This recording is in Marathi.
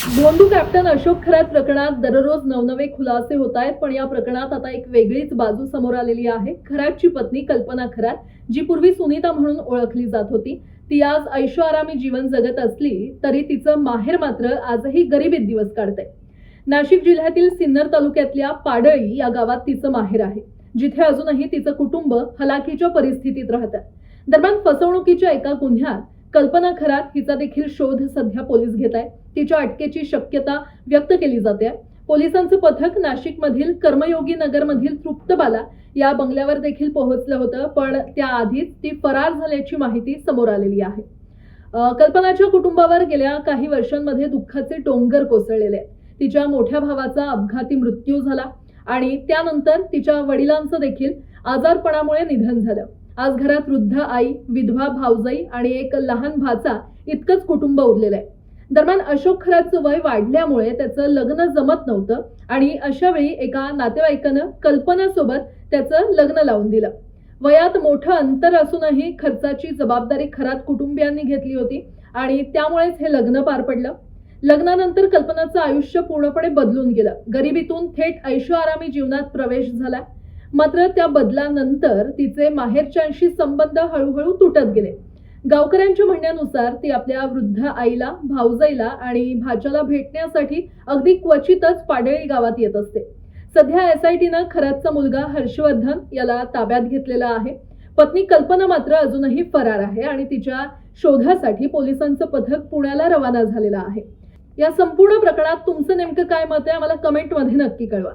भोंदू कॅप्टन अशोक खरात प्रकरणात दररोज नवनवे खुलासे होत आहेत, पण या प्रकरणात आता एक वेगळीच बाजू समोर आलेली आहे। खरातची पत्नी कल्पना खरात, जी पूर्वी सुनीता म्हणून ओळखली जात होती, ती आज ऐशोआरामी जीवन जगत असली तरी तिचं माहेर मात्र आजही गरिबीत दिवस काढते। नाशिक जिल्ह्यातील सिन्नर तालुक्यातल्या पाडळी या गावात तिचं माहेर आहे, जिथे अजूनही तिचं कुटुंब हलाखीच्या परिस्थितीत राहतं। दरम्यान फसवणुकीच्या एका गुन्ह्यात कल्पना खरात हिचा देखील शोध सध्या पोलीस घेत आहेत। तिच्या अटकेची शक्यता व्यक्त केली जाते। पोलिसांचं पथक नाशिकमधील कर्मयोगी नगरमधील तृप्तबाला या बंगल्यावर देखील पोहोचलं होतं, पण त्याआधीच ती फरार झाल्याची माहिती समोर आलेली आहे। कल्पनाच्या कुटुंबावर गेल्या काही वर्षांमध्ये दुःखाचे डोंगर कोसळलेले आहेत। तिच्या मोठ्या भावाचा अपघाती मृत्यू झाला आणि त्यानंतर तिच्या वडिलांचं देखील आजारपणामुळे निधन झालं। आज घरात वृद्ध आई, विधवा भाऊजाई आणि एक लहान भाचा इतकंच कुटुंब उरलेलं आहे। दरम्यान अशोक खरातचं वय वाढल्यामुळे त्याचं लग्न जमत नव्हतं आणि अशा वेळी एका नातेवाईकानं कल्पनासोबत त्याचं लग्न लावून दिलं। वयात मोठं अंतर असूनही खर्चाची जबाबदारी खरात कुटुंबियांनी घेतली होती आणि त्यामुळेच हे लग्न पार पडलं। लग्नानंतर कल्पनाचं आयुष्य पूर्णपणे बदलून गेलं। गरिबीतून थेट ऐशोआरामी जीवनात प्रवेश झाला। मात्र त्या बदलानंतर तिचे माहेरच्यांशी संबंध हळूहळू तुटत गेले। गावकऱ्यांच्या म्हणण्यानुसार ती आपल्या वृद्ध आईला, भाऊजाईला आणि भाच्याला भेटण्यासाठी अगदी क्वचितच पाडळी गावात येत असते। सध्या एसआयटीनं खरातचा मुलगा हर्षवर्धन याला ताब्यात घेतलेला आहे। पत्नी कल्पना मात्र अजूनही फरार आहे आणि तिच्या शोधासाठी पोलिसांचं पथक पुण्याला रवाना झालेलं आहे। या संपूर्ण प्रकरणात तुमचं नेमकं काय मत आहे, आम्हाला कमेंटमध्ये नक्की कळवा।